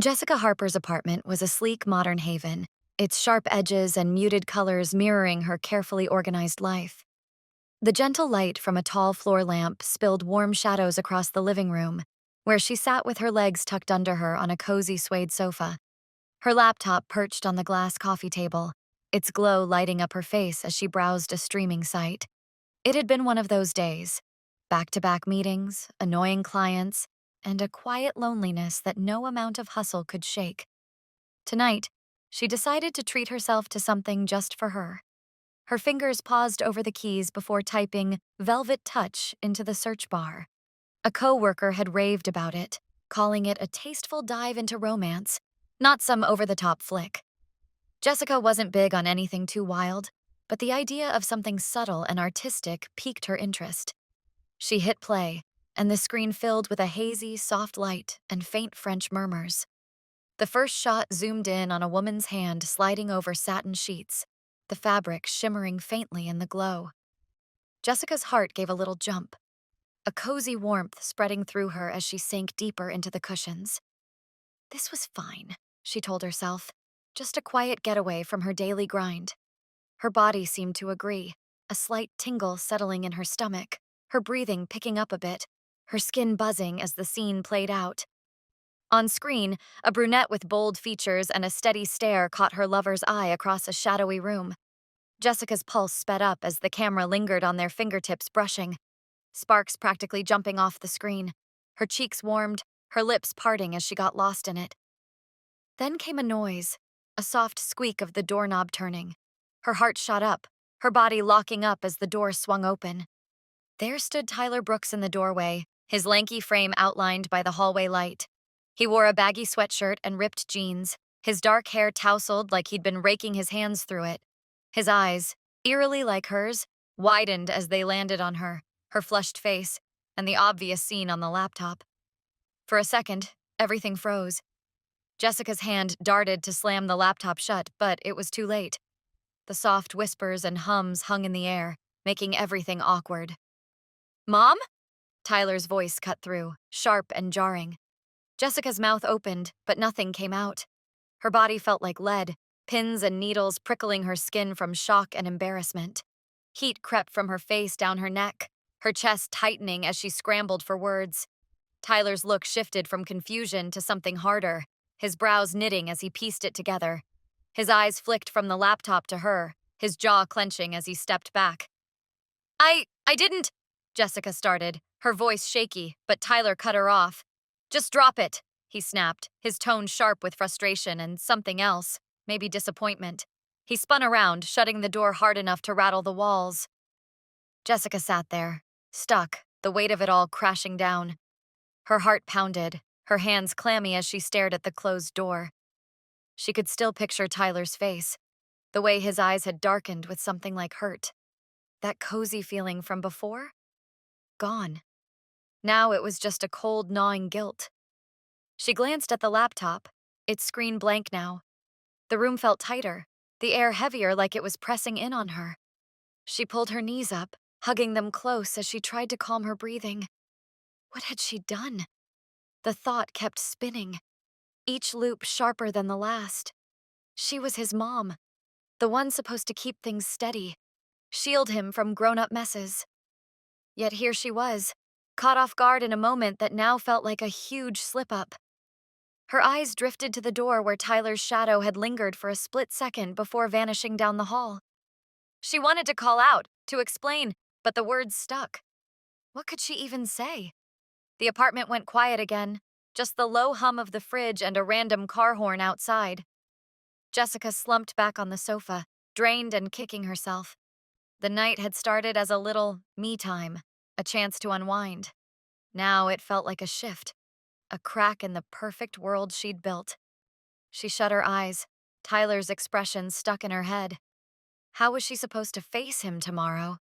Jessica Harper's apartment was a sleek, modern haven, its sharp edges and muted colors mirroring her carefully organized life. The gentle light from a tall floor lamp spilled warm shadows across the living room, where she sat with her legs tucked under her on a cozy suede sofa, her laptop perched on the glass coffee table, its glow lighting up her face as she browsed a streaming site. It had been one of those days. Back-to-back meetings, annoying clients, and a quiet loneliness that no amount of hustle could shake. Tonight, she decided to treat herself to something just for her. Her fingers paused over the keys before typing "Velvet Touch" into the search bar. A coworker had raved about it, calling it a tasteful dive into romance, not some over-the-top flick. Jessica wasn't big on anything too wild, but the idea of something subtle and artistic piqued her interest. She hit play, and the screen filled with a hazy, soft light and faint French murmurs. The first shot zoomed in on a woman's hand sliding over satin sheets, the fabric shimmering faintly in the glow. Jessica's heart gave a little jump, a cozy warmth spreading through her as she sank deeper into the cushions. This was fine, she told herself, just a quiet getaway from her daily grind. Her body seemed to agree, a slight tingle settling in her stomach, her breathing picking up a bit, her skin buzzing as the scene played out. On screen, a brunette with bold features and a steady stare caught her lover's eye across a shadowy room. Jessica's pulse sped up as the camera lingered on their fingertips brushing, sparks practically jumping off the screen. Her cheeks warmed, her lips parting as she got lost in it. Then came a noise, a soft squeak of the doorknob turning. Her heart shot up, her body locking up as the door swung open. There stood Tyler Brooks in the doorway, his lanky frame outlined by the hallway light. He wore a baggy sweatshirt and ripped jeans, his dark hair tousled like he'd been raking his hands through it. His eyes, eerily like hers, widened as they landed on her flushed face, and the obvious scene on the laptop. For a second, everything froze. Jessica's hand darted to slam the laptop shut, but it was too late. The soft whispers and hums hung in the air, making everything awkward. "Mom?" Tyler's voice cut through, sharp and jarring. Jessica's mouth opened, but nothing came out. Her body felt like lead, pins and needles prickling her skin from shock and embarrassment. Heat crept from her face down her neck, her chest tightening as she scrambled for words. Tyler's look shifted from confusion to something harder, his brows knitting as he pieced it together. His eyes flicked from the laptop to her, his jaw clenching as he stepped back. I didn't," Jessica started, her voice shaky, but Tyler cut her off. "Just drop it," he snapped, his tone sharp with frustration and something else, maybe disappointment. He spun around, shutting the door hard enough to rattle the walls. Jessica sat there, stuck, the weight of it all crashing down. Her heart pounded, her hands clammy as she stared at the closed door. She could still picture Tyler's face, the way his eyes had darkened with something like hurt. That cozy feeling from before? Gone. Now it was just a cold, gnawing guilt. She glanced at the laptop, its screen blank now. The room felt tighter, the air heavier like it was pressing in on her. She pulled her knees up, hugging them close as she tried to calm her breathing. What had she done? The thought kept spinning, each loop sharper than the last. She was his mom, the one supposed to keep things steady, shield him from grown-up messes. Yet here she was, caught off guard in a moment that now felt like a huge slip-up. Her eyes drifted to the door where Tyler's shadow had lingered for a split second before vanishing down the hall. She wanted to call out, to explain, but the words stuck. What could she even say? The apartment went quiet again, just the low hum of the fridge and a random car horn outside. Jessica slumped back on the sofa, drained and kicking herself. The night had started as a little me time, a chance to unwind. Now it felt like a shift, a crack in the perfect world she'd built. She shut her eyes, Tyler's expression stuck in her head. How was she supposed to face him tomorrow?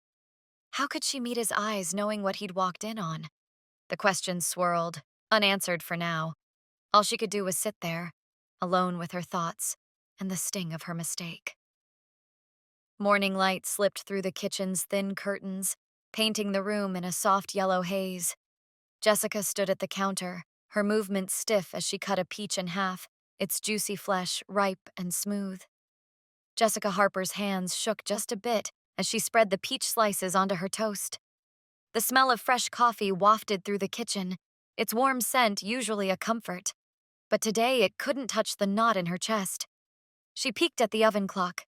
How could she meet his eyes knowing what he'd walked in on? The questions swirled, unanswered for now. All she could do was sit there, alone with her thoughts and the sting of her mistake. Morning light slipped through the kitchen's thin curtains, painting the room in a soft yellow haze. Jessica stood at the counter, her movements stiff as she cut a peach in half, its juicy flesh ripe and smooth. Jessica Harper's hands shook just a bit as she spread the peach slices onto her toast. The smell of fresh coffee wafted through the kitchen, its warm scent usually a comfort. But today it couldn't touch the knot in her chest. She peeked at the oven clock.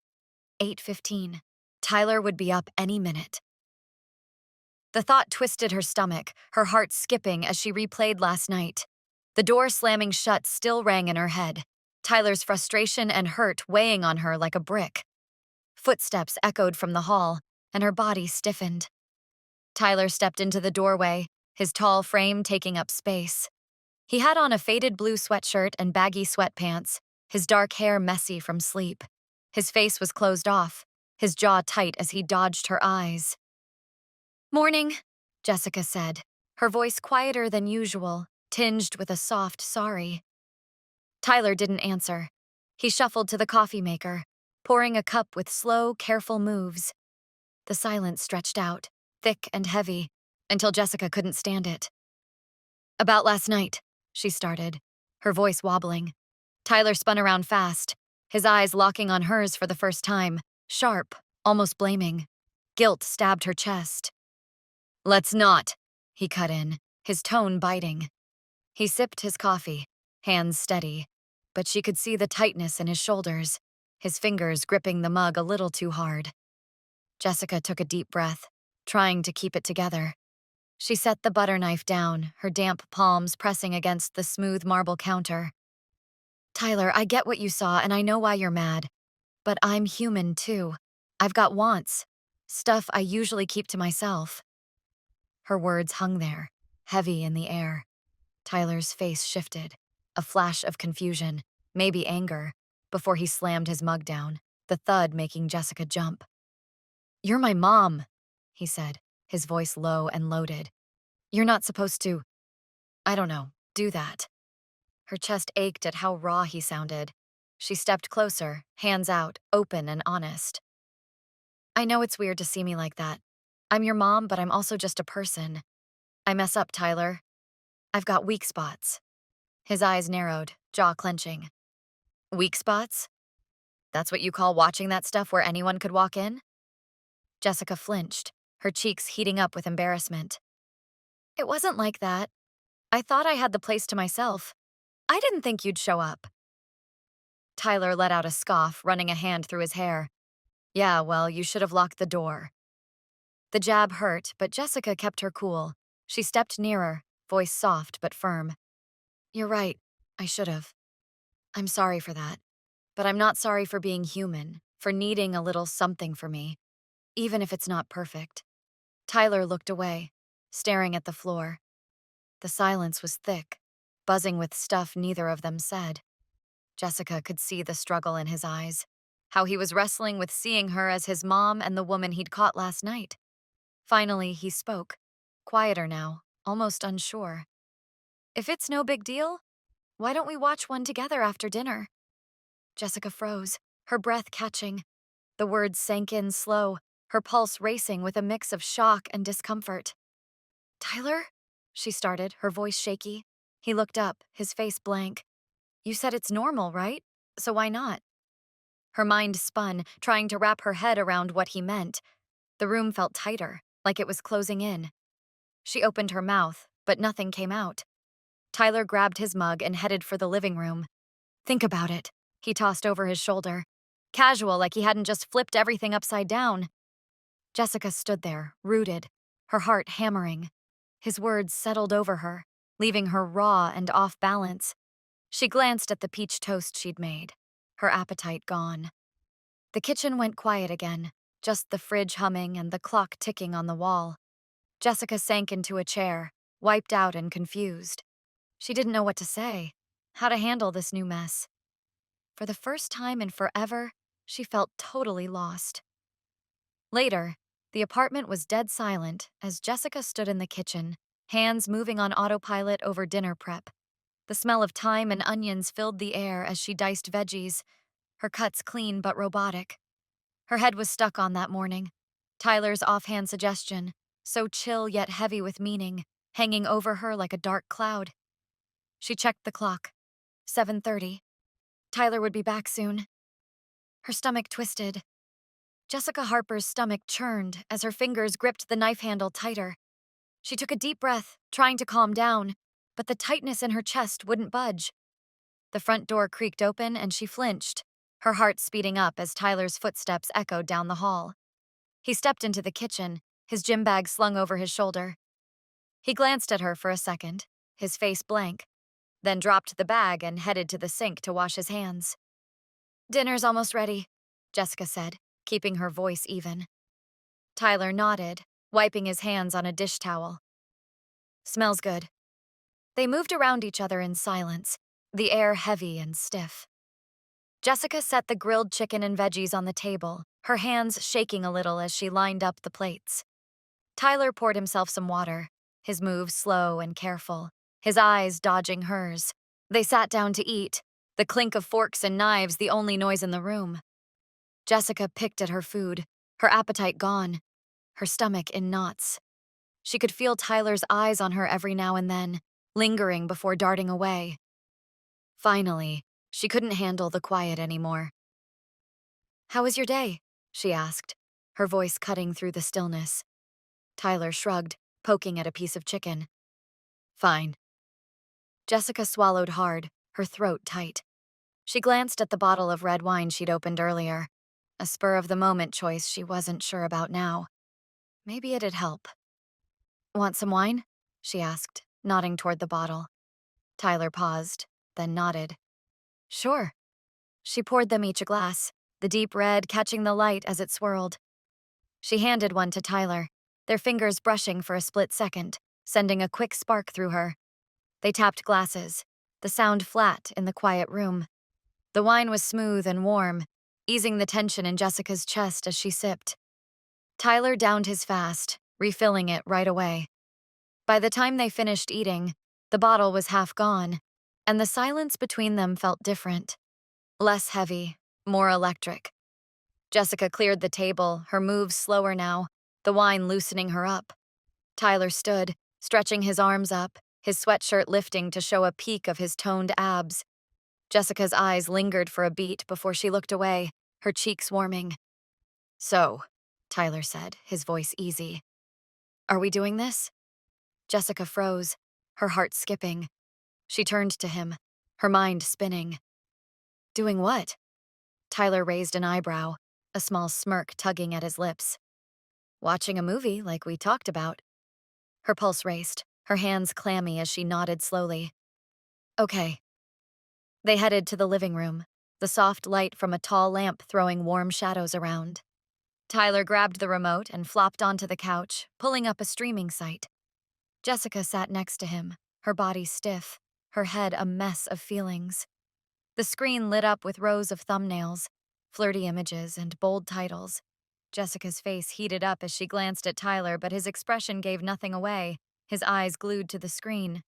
8:15. Tyler would be up any minute. The thought twisted her stomach, her heart skipping as she replayed last night. The door slamming shut still rang in her head, Tyler's frustration and hurt weighing on her like a brick. Footsteps echoed from the hall, and her body stiffened. Tyler stepped into the doorway, his tall frame taking up space. He had on a faded blue sweatshirt and baggy sweatpants, his dark hair messy from sleep. His face was closed off, his jaw tight as he dodged her eyes. "Morning," Jessica said, her voice quieter than usual, tinged with a soft sorry. Tyler didn't answer. He shuffled to the coffee maker, pouring a cup with slow, careful moves. The silence stretched out, thick and heavy, until Jessica couldn't stand it. "About last night," she started, her voice wobbling. Tyler spun around fast, his eyes locking on hers for the first time, sharp, almost blaming. Guilt stabbed her chest. "Let's not," he cut in, his tone biting. He sipped his coffee, hands steady, but she could see the tightness in his shoulders, his fingers gripping the mug a little too hard. Jessica took a deep breath, trying to keep it together. She set the butter knife down, her damp palms pressing against the smooth marble counter. "Tyler, I get what you saw and I know why you're mad. But I'm human too. I've got wants. Stuff I usually keep to myself." Her words hung there, heavy in the air. Tyler's face shifted, a flash of confusion, maybe anger, before he slammed his mug down, the thud making Jessica jump. "You're my mom," he said, his voice low and loaded. "You're not supposed to, I don't know, do that." Her chest ached at how raw he sounded. She stepped closer, hands out, open and honest. "I know it's weird to see me like that. I'm your mom, but I'm also just a person. I mess up, Tyler. I've got weak spots." His eyes narrowed, jaw clenching. "Weak spots? That's what you call watching that stuff where anyone could walk in?" Jessica flinched, her cheeks heating up with embarrassment. "It wasn't like that. I thought I had the place to myself. I didn't think you'd show up." Tyler let out a scoff, running a hand through his hair. "Yeah, well, you should have locked the door." The jab hurt, but Jessica kept her cool. She stepped nearer, voice soft but firm. "You're right. I should have. I'm sorry for that. But I'm not sorry for being human, for needing a little something for me, even if it's not perfect." Tyler looked away, staring at the floor. The silence was thick, buzzing with stuff neither of them said. Jessica could see the struggle in his eyes, how he was wrestling with seeing her as his mom and the woman he'd caught last night. Finally, he spoke, quieter now, almost unsure. "If it's no big deal, why don't we watch one together after dinner?" Jessica froze, her breath catching. The words sank in slow, her pulse racing with a mix of shock and discomfort. "Tyler?" she started, her voice shaky. He looked up, his face blank. "You said it's normal, right? So why not?" Her mind spun, trying to wrap her head around what he meant. The room felt tighter, like it was closing in. She opened her mouth, but nothing came out. Tyler grabbed his mug and headed for the living room. "Think about it," he tossed over his shoulder. Casual, like he hadn't just flipped everything upside down. Jessica stood there, rooted, her heart hammering. His words settled over her, leaving her raw and off balance. She glanced at the peach toast she'd made, her appetite gone. The kitchen went quiet again, just the fridge humming and the clock ticking on the wall. Jessica sank into a chair, wiped out and confused. She didn't know what to say, how to handle this new mess. For the first time in forever, she felt totally lost. Later, the apartment was dead silent as Jessica stood in the kitchen, hands moving on autopilot over dinner prep. The smell of thyme and onions filled the air as she diced veggies, her cuts clean but robotic. Her head was stuck on that morning. Tyler's offhand suggestion, so chill yet heavy with meaning, hanging over her like a dark cloud. She checked the clock. 7:30. Tyler would be back soon. Her stomach twisted. Jessica Harper's stomach churned as her fingers gripped the knife handle tighter. She took a deep breath, trying to calm down, but the tightness in her chest wouldn't budge. The front door creaked open and she flinched, her heart speeding up as Tyler's footsteps echoed down the hall. He stepped into the kitchen, his gym bag slung over his shoulder. He glanced at her for a second, his face blank, then dropped the bag and headed to the sink to wash his hands. "Dinner's almost ready," Jessica said, keeping her voice even. Tyler nodded, wiping his hands on a dish towel. "Smells good." They moved around each other in silence, the air heavy and stiff. Jessica set the grilled chicken and veggies on the table, her hands shaking a little as she lined up the plates. Tyler poured himself some water, his moves slow and careful, his eyes dodging hers. They sat down to eat, the clink of forks and knives the only noise in the room. Jessica picked at her food, her appetite gone, her stomach in knots. She could feel Tyler's eyes on her every now and then, lingering before darting away. Finally, she couldn't handle the quiet anymore. "How was your day?" she asked, her voice cutting through the stillness. Tyler shrugged, poking at a piece of chicken. "Fine." Jessica swallowed hard, her throat tight. She glanced at the bottle of red wine she'd opened earlier, a spur-of-the-moment choice she wasn't sure about now. Maybe it'd help. "Want some wine?" she asked, nodding toward the bottle. Tyler paused, then nodded. "Sure." She poured them each a glass, the deep red catching the light as it swirled. She handed one to Tyler, their fingers brushing for a split second, sending a quick spark through her. They tapped glasses, the sound flat in the quiet room. The wine was smooth and warm, easing the tension in Jessica's chest as she sipped. Tyler downed his fast, refilling it right away. By the time they finished eating, the bottle was half gone, and the silence between them felt different. Less heavy, more electric. Jessica cleared the table, her moves slower now, the wine loosening her up. Tyler stood, stretching his arms up, his sweatshirt lifting to show a peek of his toned abs. Jessica's eyes lingered for a beat before she looked away, her cheeks warming. "So," Tyler said, his voice easy. "Are we doing this?" Jessica froze, her heart skipping. She turned to him, her mind spinning. "Doing what?" Tyler raised an eyebrow, a small smirk tugging at his lips. "Watching a movie like we talked about." Her pulse raced, her hands clammy as she nodded slowly. "Okay." They headed to the living room, the soft light from a tall lamp throwing warm shadows around. Tyler grabbed the remote and flopped onto the couch, pulling up a streaming site. Jessica sat next to him, her body stiff, her head a mess of feelings. The screen lit up with rows of thumbnails, flirty images, and bold titles. Jessica's face heated up as she glanced at Tyler, but his expression gave nothing away, his eyes glued to the screen.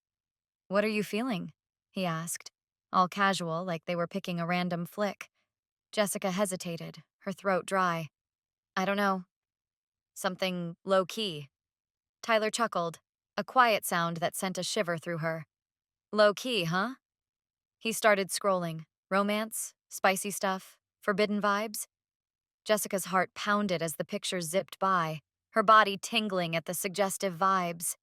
"What are you feeling?" he asked, all casual, like they were picking a random flick. Jessica hesitated, her throat dry. "I don't know. Something low-key." Tyler chuckled, a quiet sound that sent a shiver through her. "Low-key, huh?" He started scrolling. Romance? Spicy stuff? Forbidden vibes? Jessica's heart pounded as the pictures zipped by, her body tingling at the suggestive vibes.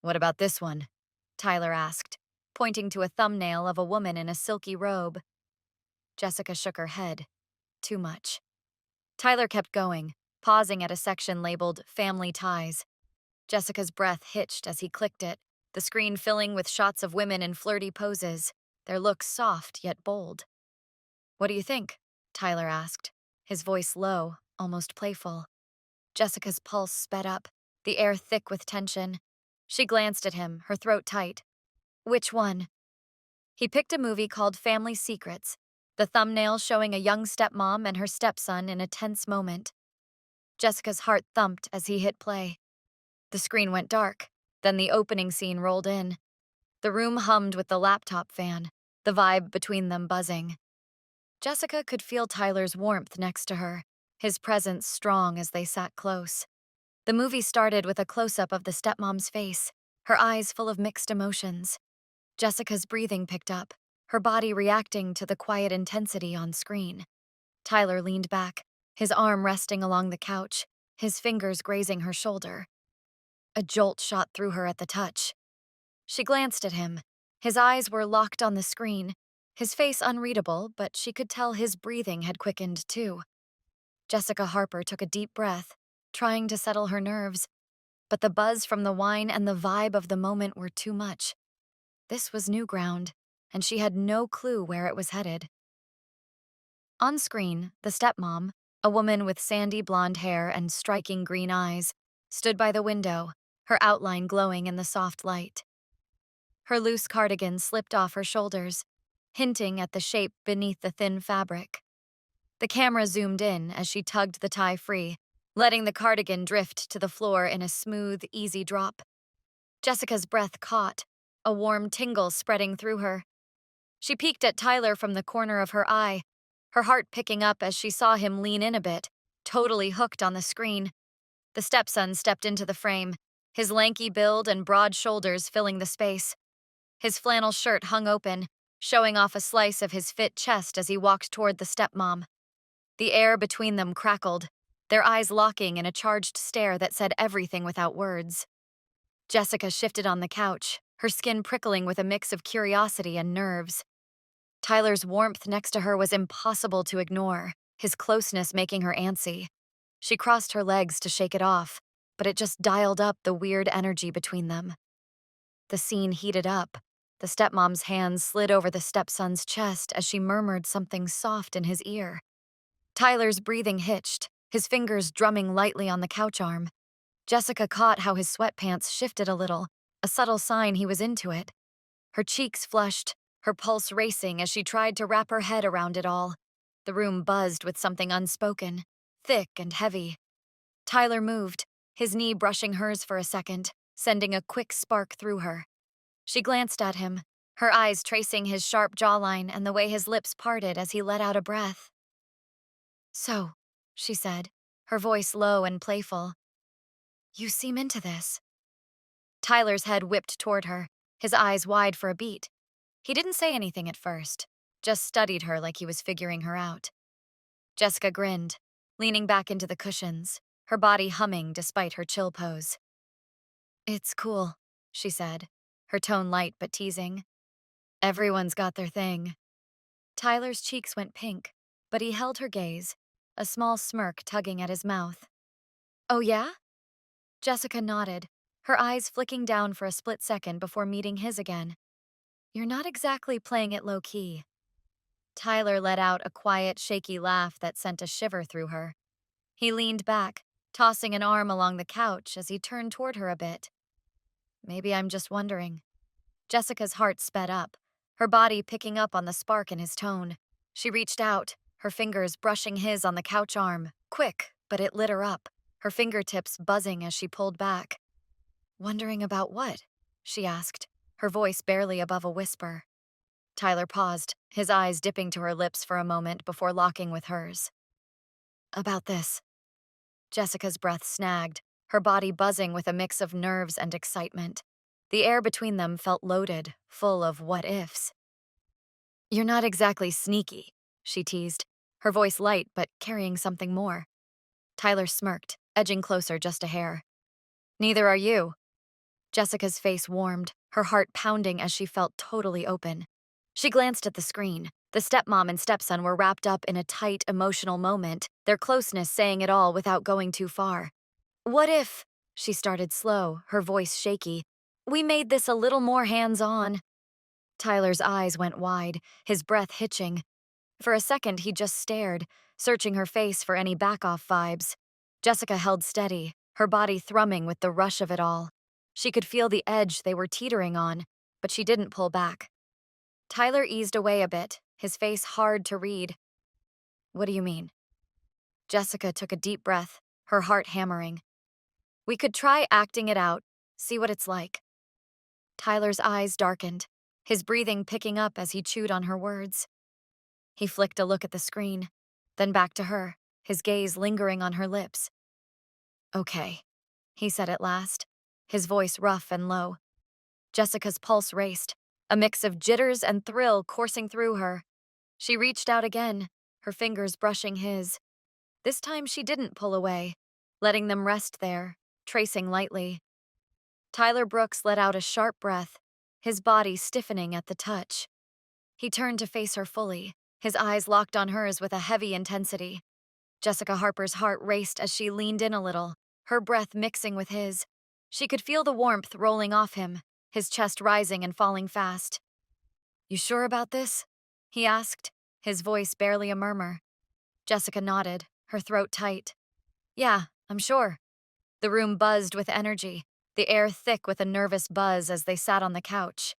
"What about this one?" Tyler asked, pointing to a thumbnail of a woman in a silky robe. Jessica shook her head. Too much. Tyler kept going, pausing at a section labeled Family Ties. Jessica's breath hitched as he clicked it, the screen filling with shots of women in flirty poses, their looks soft yet bold. "What do you think?" Tyler asked, his voice low, almost playful. Jessica's pulse sped up, the air thick with tension. She glanced at him, her throat tight. "Which one?" He picked a movie called Family Secrets, the thumbnail showing a young stepmom and her stepson in a tense moment. Jessica's heart thumped as he hit play. The screen went dark, then the opening scene rolled in. The room hummed with the laptop fan, the vibe between them buzzing. Jessica could feel Tyler's warmth next to her, his presence strong as they sat close. The movie started with a close-up of the stepmom's face, her eyes full of mixed emotions. Jessica's breathing picked up, her body reacting to the quiet intensity on screen. Tyler leaned back, his arm resting along the couch, his fingers grazing her shoulder. A jolt shot through her at the touch. She glanced at him. His eyes were locked on the screen, his face unreadable, but she could tell his breathing had quickened too. Jessica Harper took a deep breath, trying to settle her nerves, but the buzz from the wine and the vibe of the moment were too much. This was new ground, and she had no clue where it was headed. On screen, the stepmom, a woman with sandy blonde hair and striking green eyes, stood by the window, her outline glowing in the soft light. Her loose cardigan slipped off her shoulders, hinting at the shape beneath the thin fabric. The camera zoomed in as she tugged the tie free, letting the cardigan drift to the floor in a smooth, easy drop. Jessica's breath caught, a warm tingle spreading through her. She peeked at Tyler from the corner of her eye, her heart picking up as she saw him lean in a bit, totally hooked on the screen. The stepson stepped into the frame, his lanky build and broad shoulders filling the space. His flannel shirt hung open, showing off a slice of his fit chest as he walked toward the stepmom. The air between them crackled, their eyes locking in a charged stare that said everything without words. Jessica shifted on the couch, her skin prickling with a mix of curiosity and nerves. Tyler's warmth next to her was impossible to ignore, his closeness making her antsy. She crossed her legs to shake it off, but it just dialed up the weird energy between them. The scene heated up. The stepmom's hands slid over the stepson's chest as she murmured something soft in his ear. Tyler's breathing hitched, his fingers drumming lightly on the couch arm. Jessica caught how his sweatpants shifted a little, a subtle sign he was into it. Her cheeks flushed, her pulse racing as she tried to wrap her head around it all. The room buzzed with something unspoken, thick and heavy. Tyler moved, his knee brushing hers for a second, sending a quick spark through her. She glanced at him, her eyes tracing his sharp jawline and the way his lips parted as he let out a breath. "So," she said, her voice low and playful, "you seem into this." Tyler's head whipped toward her, his eyes wide for a beat. He didn't say anything at first, just studied her like he was figuring her out. Jessica grinned, leaning back into the cushions, her body humming despite her chill pose. "It's cool," she said, her tone light but teasing. "Everyone's got their thing." Tyler's cheeks went pink, but he held her gaze, a small smirk tugging at his mouth. "Oh yeah?" Jessica nodded, her eyes flicking down for a split second before meeting his again. "You're not exactly playing it low-key." Tyler let out a quiet, shaky laugh that sent a shiver through her. He leaned back, tossing an arm along the couch as he turned toward her a bit. "Maybe I'm just wondering." Jessica's heart sped up, her body picking up on the spark in his tone. She reached out, her fingers brushing his on the couch arm, quick, but it lit her up, her fingertips buzzing as she pulled back. "Wondering about what?" she asked, her voice barely above a whisper. Tyler paused, his eyes dipping to her lips for a moment before locking with hers. "About this." Jessica's breath snagged, her body buzzing with a mix of nerves and excitement. The air between them felt loaded, full of what-ifs. "You're not exactly sneaky," she teased, her voice light but carrying something more. Tyler smirked, edging closer just a hair. "Neither are you." Jessica's face warmed, her heart pounding as she felt totally open. She glanced at the screen. The stepmom and stepson were wrapped up in a tight, emotional moment, their closeness saying it all without going too far. "What if," she started slow, her voice shaky, "we made this a little more hands-on?" Tyler's eyes went wide, his breath hitching. For a second, he just stared, searching her face for any back-off vibes. Jessica held steady, her body thrumming with the rush of it all. She could feel the edge they were teetering on, but she didn't pull back. Tyler eased away a bit, his face hard to read. "What do you mean?" Jessica took a deep breath, her heart hammering. "We could try acting it out, see what it's like." Tyler's eyes darkened, his breathing picking up as he chewed on her words. He flicked a look at the screen, then back to her, his gaze lingering on her lips. "Okay," he said at last, his voice rough and low. Jessica's pulse raced, a mix of jitters and thrill coursing through her. She reached out again, her fingers brushing his. This time she didn't pull away, letting them rest there, tracing lightly. Tyler Brooks let out a sharp breath, his body stiffening at the touch. He turned to face her fully, his eyes locked on hers with a heavy intensity. Jessica Harper's heart raced as she leaned in a little, her breath mixing with his. She could feel the warmth rolling off him, his chest rising and falling fast. "You sure about this?" he asked, his voice barely a murmur. Jessica nodded, her throat tight. "Yeah, I'm sure." The room buzzed with energy, the air thick with a nervous buzz as they sat on the couch.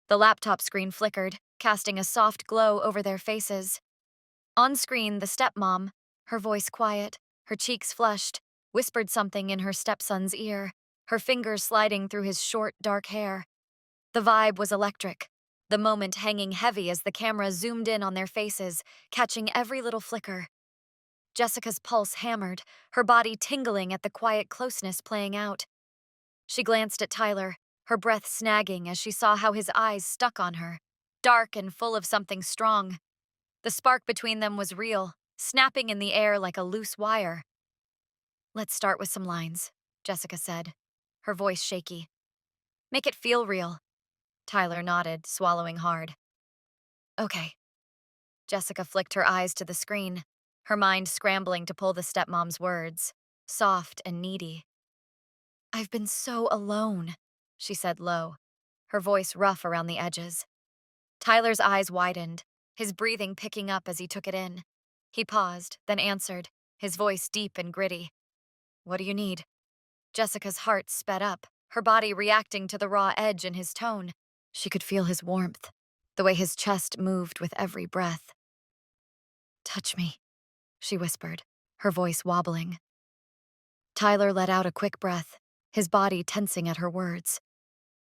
The laptop screen flickered, casting a soft glow over their faces. On screen, the stepmom, her voice quiet, her cheeks flushed, whispered something in her stepson's ear, her fingers sliding through his short, dark hair. The vibe was electric, the moment hanging heavy as the camera zoomed in on their faces, catching every little flicker. Jessica's pulse hammered, her body tingling at the quiet closeness playing out. She glanced at Tyler, her breath snagging as she saw how his eyes stuck on her, dark and full of something strong. The spark between them was real, snapping in the air like a loose wire. "Let's start with some lines," Jessica said, her voice shaky. "Make it feel real." Tyler nodded, swallowing hard. "Okay." Jessica flicked her eyes to the screen, her mind scrambling to pull the stepmom's words, soft and needy. "I've been so alone," she said low, her voice rough around the edges. Tyler's eyes widened, his breathing picking up as he took it in. He paused, then answered, his voice deep and gritty. "What do you need?" Jessica's heart sped up, her body reacting to the raw edge in his tone. She could feel his warmth, the way his chest moved with every breath. "Touch me," she whispered, her voice wobbling. Tyler let out a quick breath, his body tensing at her words.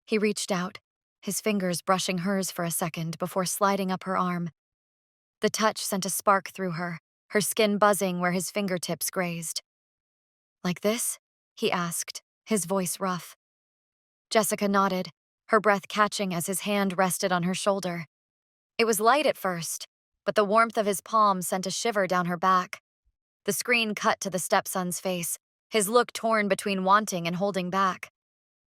He reached out, his fingers brushing hers for a second before sliding up her arm. The touch sent a spark through her skin buzzing where his fingertips grazed. "Like this?" he asked, his voice rough. Jessica nodded, her breath catching as his hand rested on her shoulder. It was light at first, but the warmth of his palm sent a shiver down her back. The screen cut to the stepson's face, his look torn between wanting and holding back.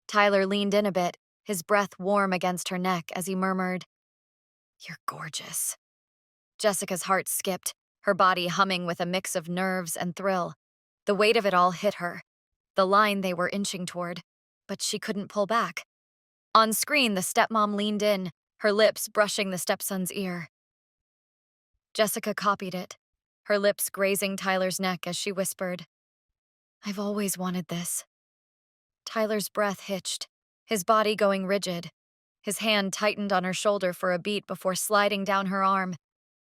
Tyler leaned in a bit, his breath warm against her neck as he murmured, "You're gorgeous." Jessica's heart skipped, her body humming with a mix of nerves and thrill. The weight of it all hit her, the line they were inching toward, but she couldn't pull back. On screen, the stepmom leaned in, her lips brushing the stepson's ear. Jessica copied it, her lips grazing Tyler's neck as she whispered, "I've always wanted this." Tyler's breath hitched, his body going rigid. His hand tightened on her shoulder for a beat before sliding down her arm,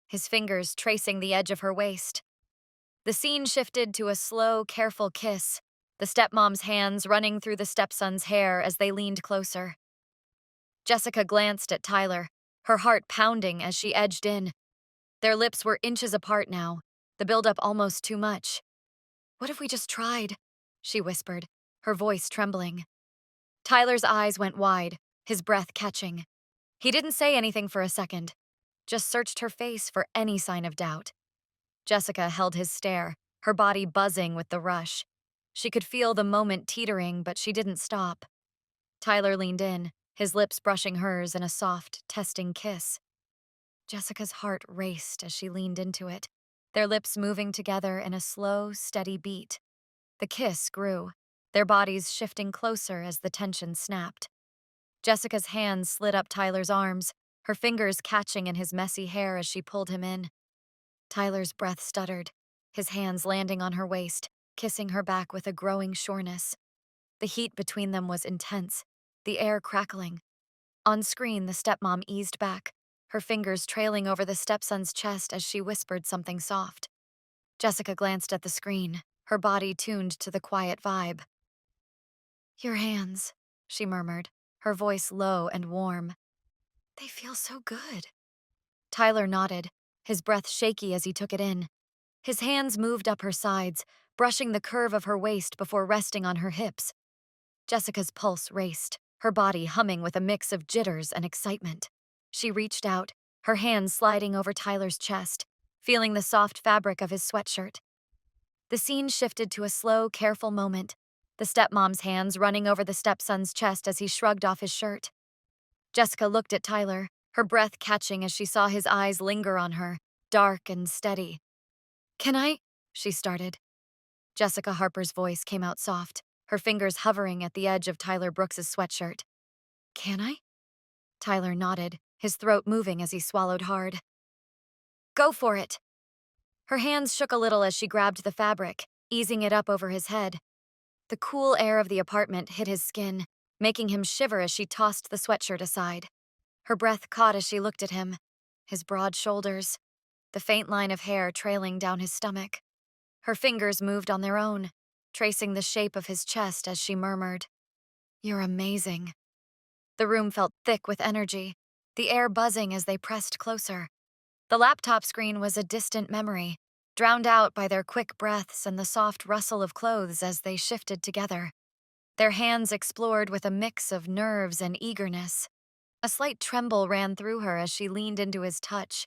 his fingers tracing the edge of her waist. The scene shifted to a slow, careful kiss, the stepmom's hands running through the stepson's hair as they leaned closer. Jessica glanced at Tyler, her heart pounding as she edged in. Their lips were inches apart now, the buildup almost too much. "What if we just tried?" she whispered, her voice trembling. Tyler's eyes went wide, his breath catching. He didn't say anything for a second, just searched her face for any sign of doubt. Jessica held his stare, her body buzzing with the rush. She could feel the moment teetering, but she didn't stop. Tyler leaned in, his lips brushing hers in a soft, testing kiss. Jessica's heart raced as she leaned into it, their lips moving together in a slow, steady beat. The kiss grew, their bodies shifting closer as the tension snapped. Jessica's hands slid up Tyler's arms, her fingers catching in his messy hair as she pulled him in. Tyler's breath stuttered, his hands landing on her waist, kissing her back with a growing sureness. The heat between them was intense, the air crackling. On screen, the stepmom eased back, her fingers trailing over the stepson's chest as she whispered something soft. Jessica glanced at the screen, her body tuned to the quiet vibe. "Your hands," she murmured, her voice low and warm. "They feel so good." Tyler nodded, his breath shaky as he took it in. His hands moved up her sides, brushing the curve of her waist before resting on her hips. Jessica's pulse raced, her body humming with a mix of jitters and excitement. She reached out, her hands sliding over Tyler's chest, feeling the soft fabric of his sweatshirt. The scene shifted to a slow, careful moment, the stepmom's hands running over the stepson's chest as he shrugged off his shirt. Jessica looked at Tyler, her breath catching as she saw his eyes linger on her, dark and steady. "Can I?" she started. Jessica Harper's voice came out soft, her fingers hovering at the edge of Tyler Brooks's sweatshirt. "Can I?" Tyler nodded, his throat moving as he swallowed hard. "Go for it." Her hands shook a little as she grabbed the fabric, easing it up over his head. The cool air of the apartment hit his skin, making him shiver as she tossed the sweatshirt aside. Her breath caught as she looked at him, his broad shoulders, the faint line of hair trailing down his stomach. Her fingers moved on their own, tracing the shape of his chest as she murmured, "You're amazing." The room felt thick with energy, the air buzzing as they pressed closer. The laptop screen was a distant memory, drowned out by their quick breaths and the soft rustle of clothes as they shifted together. Their hands explored with a mix of nerves and eagerness. A slight tremble ran through her as she leaned into his touch,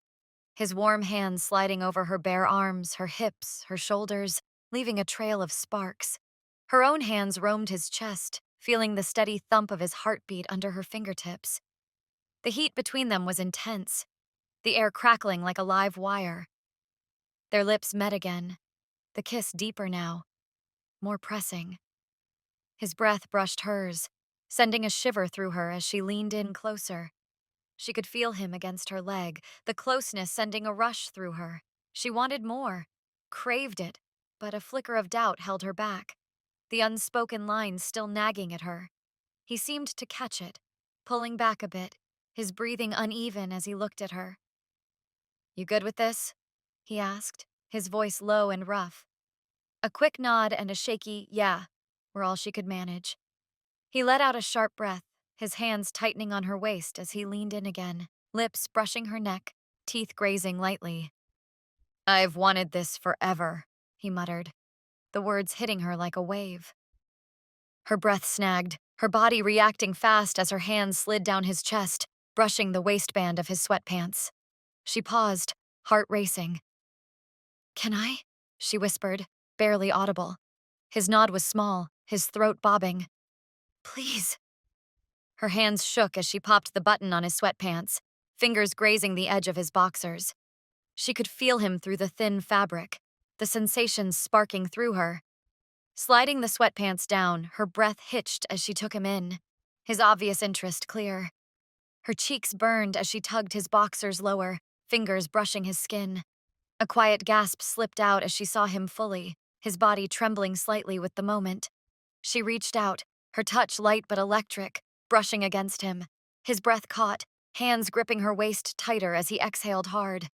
his warm hands sliding over her bare arms, her hips, her shoulders, leaving a trail of sparks. Her own hands roamed his chest, feeling the steady thump of his heartbeat under her fingertips. The heat between them was intense, the air crackling like a live wire. Their lips met again, the kiss deeper now, more pressing. His breath brushed hers, sending a shiver through her as she leaned in closer. She could feel him against her leg, the closeness sending a rush through her. She wanted more, craved it, but a flicker of doubt held her back, the unspoken lines still nagging at her. He seemed to catch it, pulling back a bit, his breathing uneven as he looked at her. "You good with this?" he asked, his voice low and rough. A quick nod and a shaky "yeah" were all she could manage. He let out a sharp breath, his hands tightening on her waist as he leaned in again, lips brushing her neck, teeth grazing lightly. "I've wanted this forever," he muttered, the words hitting her like a wave. Her breath snagged, her body reacting fast as her hands slid down his chest, brushing the waistband of his sweatpants. She paused, heart racing. "Can I?" she whispered, barely audible. His nod was small, his throat bobbing. "Please." Her hands shook as she popped the button on his sweatpants, fingers grazing the edge of his boxers. She could feel him through the thin fabric, the sensations sparking through her. Sliding the sweatpants down, her breath hitched as she took him in, his obvious interest clear. Her cheeks burned as she tugged his boxers lower, fingers brushing his skin. A quiet gasp slipped out as she saw him fully, his body trembling slightly with the moment. She reached out, her touch light but electric, brushing against him. His breath caught, hands gripping her waist tighter as he exhaled hard.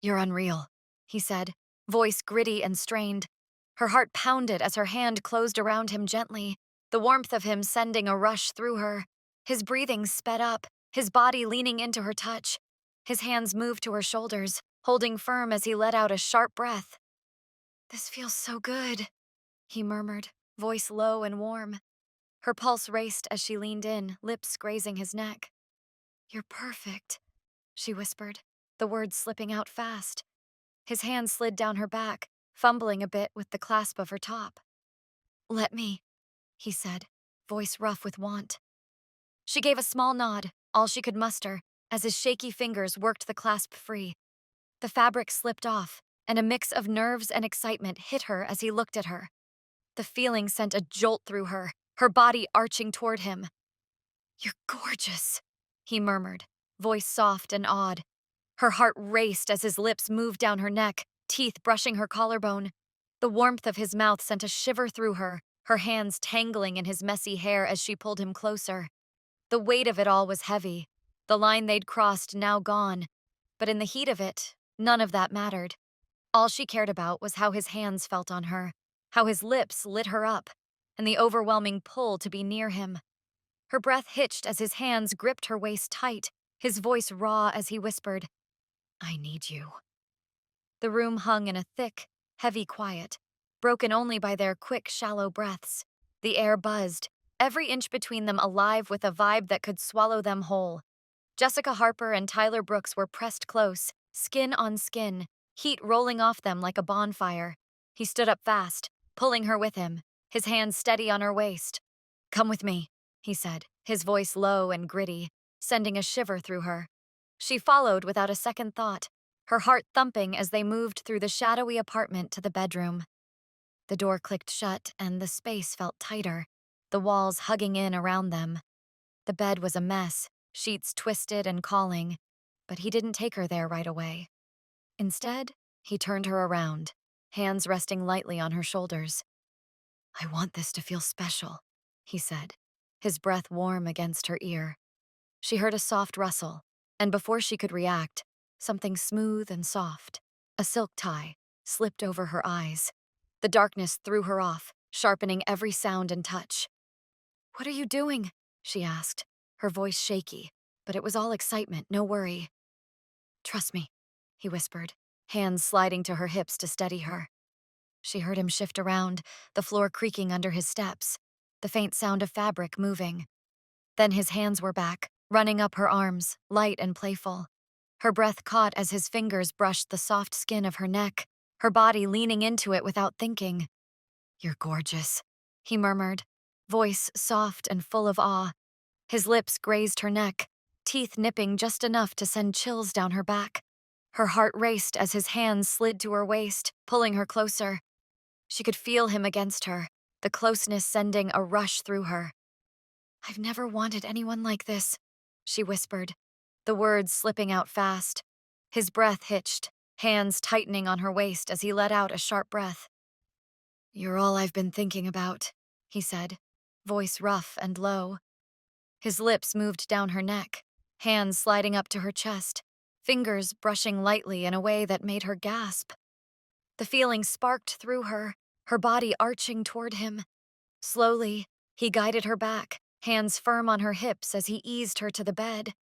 "You're unreal," he said, voice gritty and strained. Her heart pounded as her hand closed around him gently, the warmth of him sending a rush through her. His breathing sped up, his body leaning into her touch. His hands moved to her shoulders, holding firm as he let out a sharp breath. "This feels so good," he murmured, voice low and warm. Her pulse raced as she leaned in, lips grazing his neck. "You're perfect," she whispered, the words slipping out fast. His hand slid down her back, fumbling a bit with the clasp of her top. "Let me," he said, voice rough with want. She gave a small nod, all she could muster, as his shaky fingers worked the clasp free. The fabric slipped off, and a mix of nerves and excitement hit her as he looked at her. The feeling sent a jolt through her body arching toward him. "You're gorgeous," he murmured, voice soft and awed. Her heart raced as his lips moved down her neck, teeth brushing her collarbone. The warmth of his mouth sent a shiver through her hands tangling in his messy hair as she pulled him closer. The weight of it all was heavy, the line they'd crossed now gone, but in the heat of it, none of that mattered. All she cared about was how his hands felt on her, how his lips lit her up, and the overwhelming pull to be near him. Her breath hitched as his hands gripped her waist tight, his voice raw as he whispered, "I need you." The room hung in a thick, heavy quiet, broken only by their quick, shallow breaths. The air buzzed, every inch between them alive with a vibe that could swallow them whole. Jessica Harper and Tyler Brooks were pressed close, skin on skin, heat rolling off them like a bonfire. He stood up fast, pulling her with him, his hands steady on her waist. "Come with me," he said, his voice low and gritty, sending a shiver through her. She followed without a second thought, her heart thumping as they moved through the shadowy apartment to the bedroom. The door clicked shut and the space felt tighter, the walls hugging in around them. The bed was a mess, sheets twisted and calling, but he didn't take her there right away. Instead, he turned her around, hands resting lightly on her shoulders. "I want this to feel special," he said, his breath warm against her ear. She heard a soft rustle, and before she could react, something smooth and soft, a silk tie, slipped over her eyes. The darkness threw her off, sharpening every sound and touch. "What are you doing?" she asked, her voice shaky, but it was all excitement, no worry. "Trust me," he whispered, hands sliding to her hips to steady her. She heard him shift around, the floor creaking under his steps, the faint sound of fabric moving. Then his hands were back, running up her arms, light and playful. Her breath caught as his fingers brushed the soft skin of her neck, her body leaning into it without thinking. "You're gorgeous," he murmured, voice soft and full of awe. His lips grazed her neck, teeth nipping just enough to send chills down her back. Her heart raced as his hands slid to her waist, pulling her closer. She could feel him against her, the closeness sending a rush through her. "I've never wanted anyone like this," she whispered, the words slipping out fast. His breath hitched, hands tightening on her waist as he let out a sharp breath. "You're all I've been thinking about," he said, voice rough and low. His lips moved down her neck, hands sliding up to her chest, fingers brushing lightly in a way that made her gasp. The feeling sparked through her, her body arching toward him. Slowly, he guided her back, hands firm on her hips as he eased her to the bed.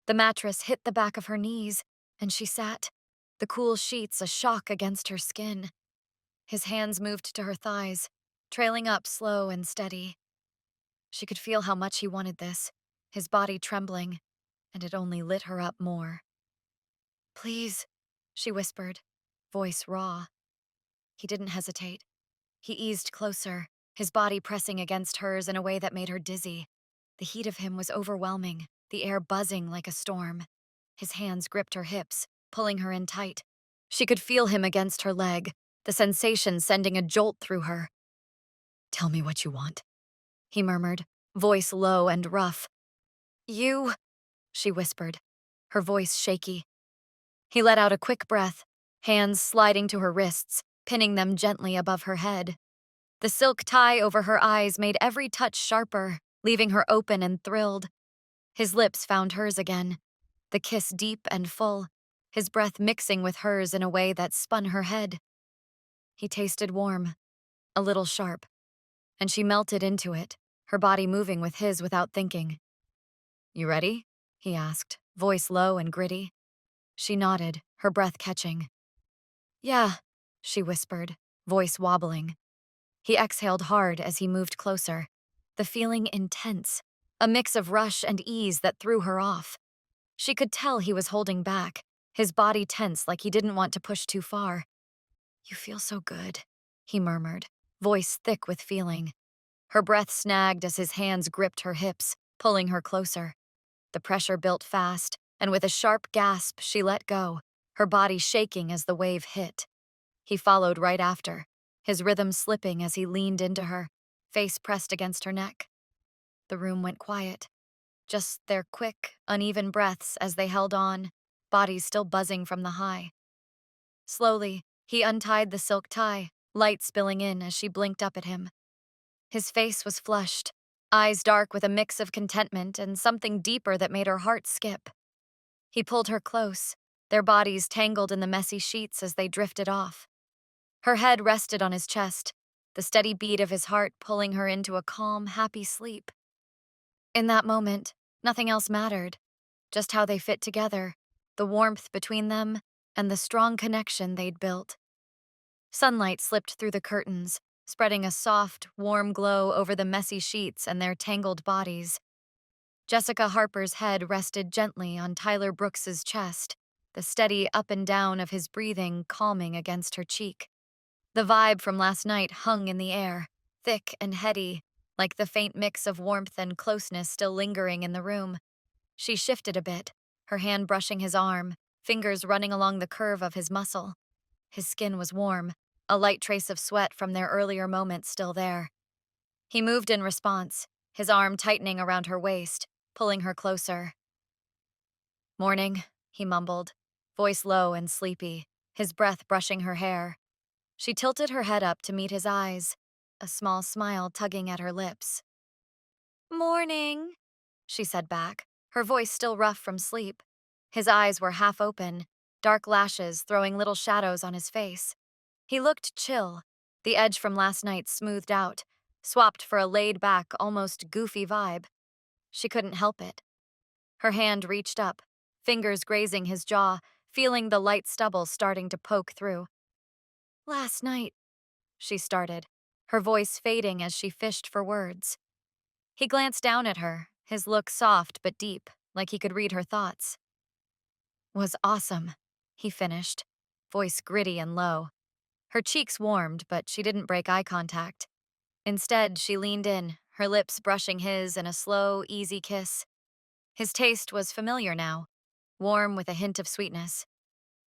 The mattress hit the back of her knees, and she sat, the cool sheets a shock against her skin. His hands moved to her thighs, trailing up slow and steady. She could feel how much he wanted this, his body trembling, and it only lit her up more. "Please," she whispered, voice raw. He didn't hesitate. He eased closer, his body pressing against hers in a way that made her dizzy. The heat of him was overwhelming, the air buzzing like a storm. His hands gripped her hips, pulling her in tight. She could feel him against her leg, the sensation sending a jolt through her. "Tell me what you want," he murmured, voice low and rough. "You," she whispered, her voice shaky. He let out a quick breath, hands sliding to her wrists, pinning them gently above her head. The silk tie over her eyes made every touch sharper, leaving her open and thrilled. His lips found hers again, the kiss deep and full, his breath mixing with hers in a way that spun her head. He tasted warm, a little sharp, and she melted into it, her body moving with his without thinking. "You ready?" he asked, voice low and gritty. She nodded, her breath catching. "Yeah," she whispered, voice wobbling. He exhaled hard as he moved closer, the feeling intense, a mix of rush and ease that threw her off. She could tell he was holding back, his body tense like he didn't want to push too far. "You feel so good," he murmured, voice thick with feeling. Her breath snagged as his hands gripped her hips, pulling her closer. The pressure built fast, and with a sharp gasp, she let go, her body shaking as the wave hit. He followed right after, his rhythm slipping as he leaned into her, face pressed against her neck. The room went quiet, just their quick, uneven breaths as they held on, bodies still buzzing from the high. Slowly, he untied the silk tie, light spilling in as she blinked up at him. His face was flushed, eyes dark with a mix of contentment and something deeper that made her heart skip. He pulled her close, their bodies tangled in the messy sheets as they drifted off. Her head rested on his chest, the steady beat of his heart pulling her into a calm, happy sleep. In that moment, nothing else mattered, just how they fit together, the warmth between them, and the strong connection they'd built. Sunlight slipped through the curtains, spreading a soft, warm glow over the messy sheets and their tangled bodies. Jessica Harper's head rested gently on Tyler Brooks's chest, the steady up and down of his breathing calming against her cheek. The vibe from last night hung in the air, thick and heady, like the faint mix of warmth and closeness still lingering in the room. She shifted a bit, her hand brushing his arm, fingers running along the curve of his muscle. His skin was warm, a light trace of sweat from their earlier moments still there. He moved in response, his arm tightening around her waist, pulling her closer. "Morning," he mumbled, voice low and sleepy, his breath brushing her hair. She tilted her head up to meet his eyes, a small smile tugging at her lips. "Morning," she said back, her voice still rough from sleep. His eyes were half open, dark lashes throwing little shadows on his face. He looked chill, the edge from last night smoothed out, swapped for a laid-back, almost goofy vibe. She couldn't help it. Her hand reached up, fingers grazing his jaw, feeling the light stubble starting to poke through. "Last night," she started, her voice fading as she fished for words. He glanced down at her, his look soft but deep, like he could read her thoughts. "Was awesome," he finished, voice gritty and low. Her cheeks warmed, but she didn't break eye contact. Instead, she leaned in, her lips brushing his in a slow, easy kiss. His taste was familiar now, warm with a hint of sweetness,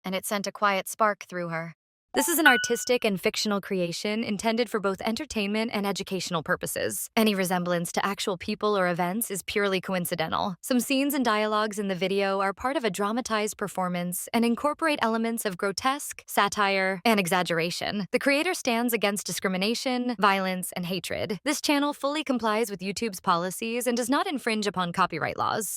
and it sent a quiet spark through her. This is an artistic and fictional creation intended for both entertainment and educational purposes. Any resemblance to actual people or events is purely coincidental. Some scenes and dialogues in the video are part of a dramatized performance and incorporate elements of grotesque, satire, and exaggeration. The creator stands against discrimination, violence, and hatred. This channel fully complies with YouTube's policies and does not infringe upon copyright laws.